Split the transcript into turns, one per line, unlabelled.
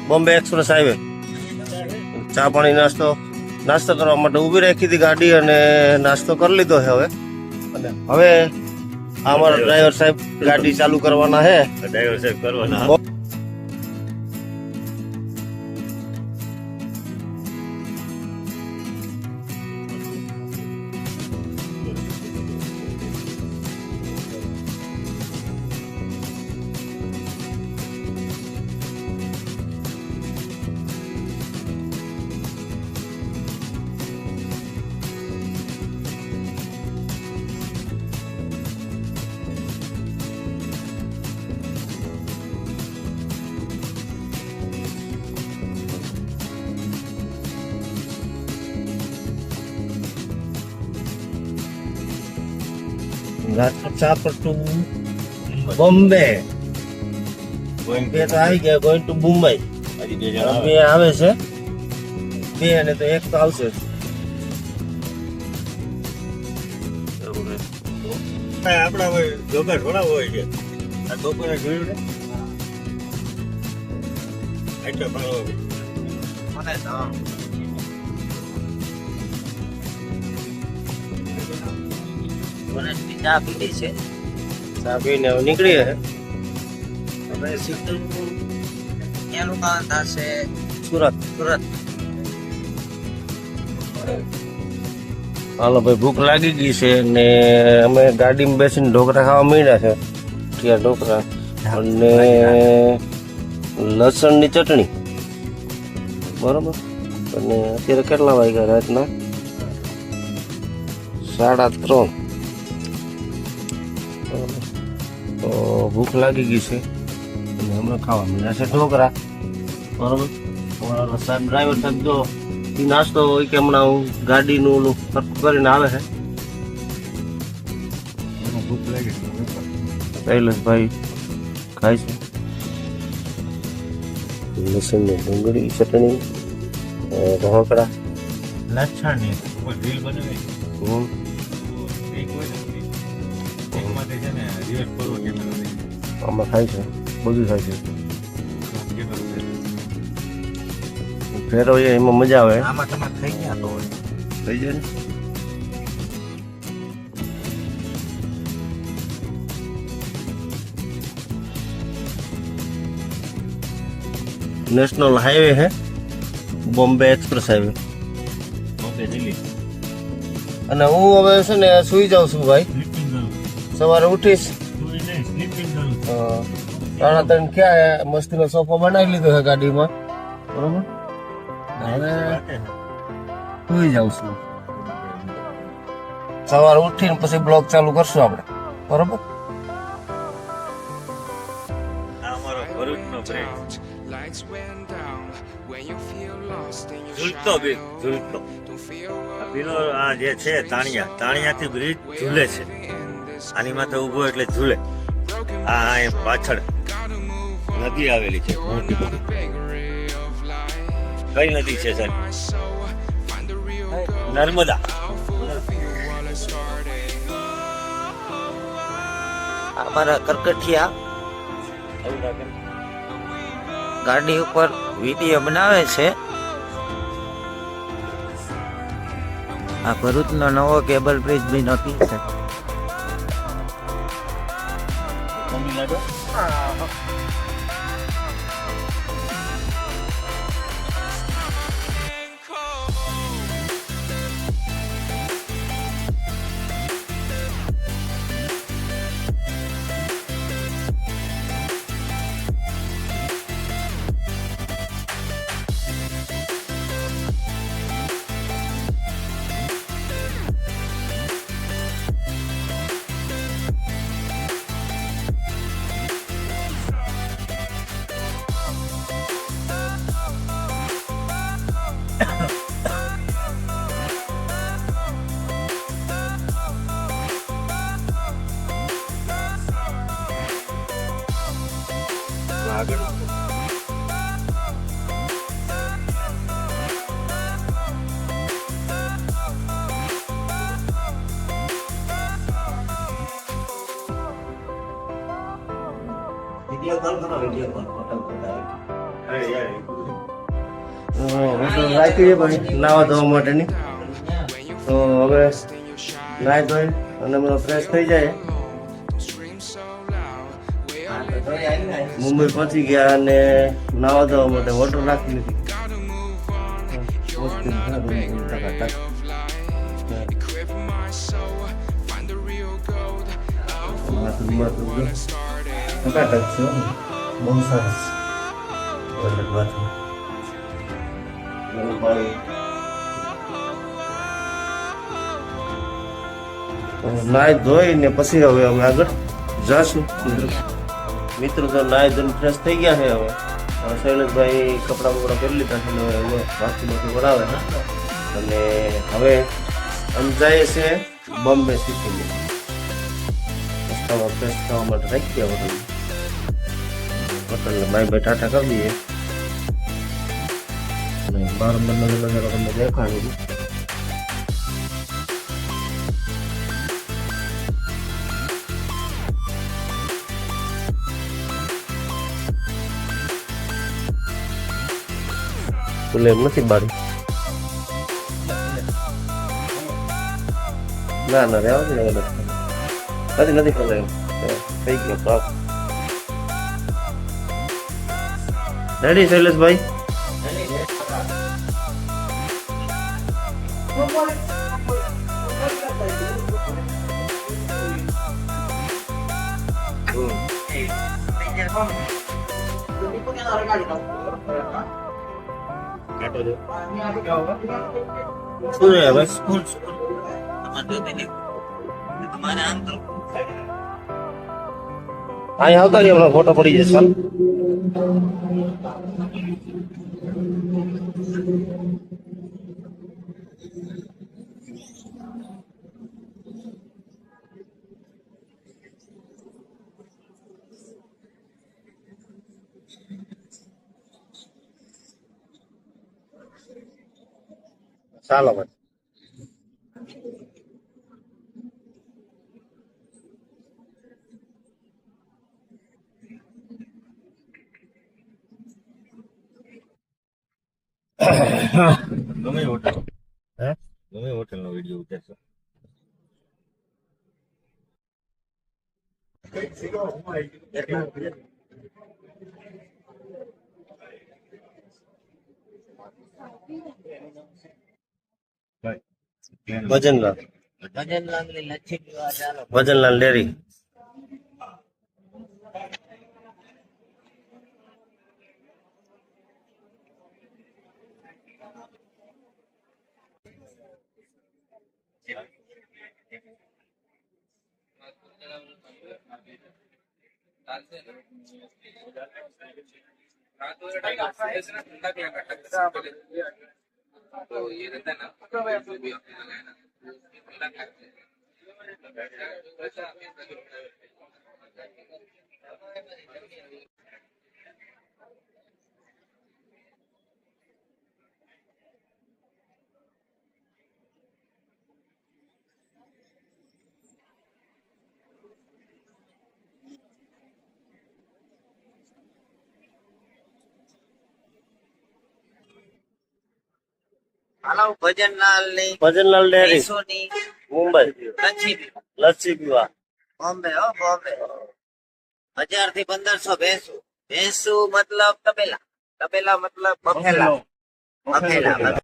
Bombay express highway ચા પાણી નાસ્તો કરવા માટે ઊભી રાખી હતી ગાડી અને નાસ્તો કરી લીધો છે હવે. અને હવે અમારા ડ્રાઈવર સાહેબ ગાડી ચાલુ કરવાના છે.
ડ્રાઈવર સાહેબ કરવાના.
રાજકોટ ટુ બોમ્બે. બોમ્બે તો આવી ગયા. Going to Mumbai.
હજી 2 જણા
બે આવે છે. 2 અને તો 1 તો આવશે.
આપડા હોય જોગા થોડા હોય છે. આ બપોરે જોયું ને એટલે ભાવ
ચા પીધી છે. ચા પીને હવે નીકળીએ. હવે સીધું એનું કામ થશે સુરત. હાલો ભાઈ, ભૂખ લાગી ગઈ છે ને અમે ગાડીમાં બેસીને ઢોકળા ખાવા માંડ્યા છે. ત્યાં ઢોકળા અને લસણની ચટણી. બરોબર. અને અત્યારે કેટલા વાગ્યા? રાતના 3:30. તો ભૂખ લાગી ગઈ છે અને હમણાં ખાવા માંડ્યા છે ઢોકળા. બરોબર. અમારા સાહેબ ડ્રાઈવર સાહેબ જો નાસ્તો હોય કે હમણાં હું ગાડીનું ઓલું સરખું કરીને આવે છે.
ભૂખ લાગી
શૈલેષભાઈ ખાય છે લસણની ડુંગળી ચટણી ઢોકળા.
લચ્છણની રીલ બનાવી
આમાં ખાય છે, બધું ખાય છે. ફેરવીએ એમાં મજા આવે.
આમાં તમારે થઈ ગયા તો
થઈ જાય ને. નેશનલ હાઈવે है, બોમ્બે એક્સપ્રેસ હાઈવે.
બોમ્બે દિલ્હી.
અને હું હવે છે ને સુઈ જાઉં છું ભાઈ. સવારે ઉઠીશ. 3:30 ક્યાં મસ્તીનો સોફો બનાવી લીધો છે ગાડીમાં. બરોબર. હવે સુઈ જાઉં છું. સવારે ઉઠીને પછી બ્લોગ ચાલુ કરશું આપણે. બરોબર.
અમારો ભરૂચનો બ્રેક ઝૂલતો બ્રિજ, ઝૂલતો. પેલો આ જે છે તાણિયાથી બ્રિજ ઝૂલે છે. આની માથે ઊભો એટલે ઝૂલે. આ એમ પાછળ નદી આવેલી છે મોટી બધી. કઈ નદી છે સર? નર્મદા.
અમારા કરકઠિયા ગાડી ઉપર વિડીયો બનાવે છે. આ ભરૂચનો નવો કેબલ બ્રિજ બી નોટી છે.
આગળ
વિડીયો કોલ કરો, વિડીયો કોલ હોટલ બતાવે.
હોટલ રાખી છે ભાઈ નાવા ધોવા માટેની. તો હવે નાહી ધોઈ અને બધો ફ્રેશ થઈ જાય. મુંબઈ પહોંચી ગયા અને નાવા ધોવા માટે હોટલ રાખી લીધી. બહુ સરસ નાય ધોઈ ને પછી હવે અમે આગળ જાશું. મિત્રો તો નાય ધોઈને ફ્રેશ થઈ ગયા છે. હવે શૈલેષભાઈ કપડા બપડા પહેરી લીધા છે. હવે બાકી બધું બનાવે અને હવે અમે જઈએ છે બોમ્બે સિટી. રસ્તામાં ફ્રેશ થવા માટે રાખી ગયા હોટલને ભાઈ ભાઈ ટાટા કરી દઈએ. બાર બંને નજારો તમને દેખાડું. ખુલે એમ નથી બારી. ના ના રહેવા દે નથી ખુલે એમ થઈ ગયો તો રેડી શૈલેષભાઈ. શું રે ભાઈ
સ્કૂલ તમારે આમ તો
અહીં આવતા રહી હમણાં ફોટો પડી જશે. ચાલો ભાઈ.
ગમે હોટલ
હે
ગમે હોટલ નો વિડીયો ઉતારશો.
ભજનલાલ
ભજનલાલની લચ્છી પીવા ચાલો.
ભજનલાલ ડેરી.
હાલો ભજનલાલની
ભજનલાલ ડેરી
ભેંસોની
મુંબઈ.
લચ્છી પીવા.
લચ્છી પીવા.
બોમ્બે હો બોમ્બે. 1000 થી 1500 ભેંસું. ભેંસું મતલબ તબેલા. તબેલા મતલબ બફેલા. બફેલા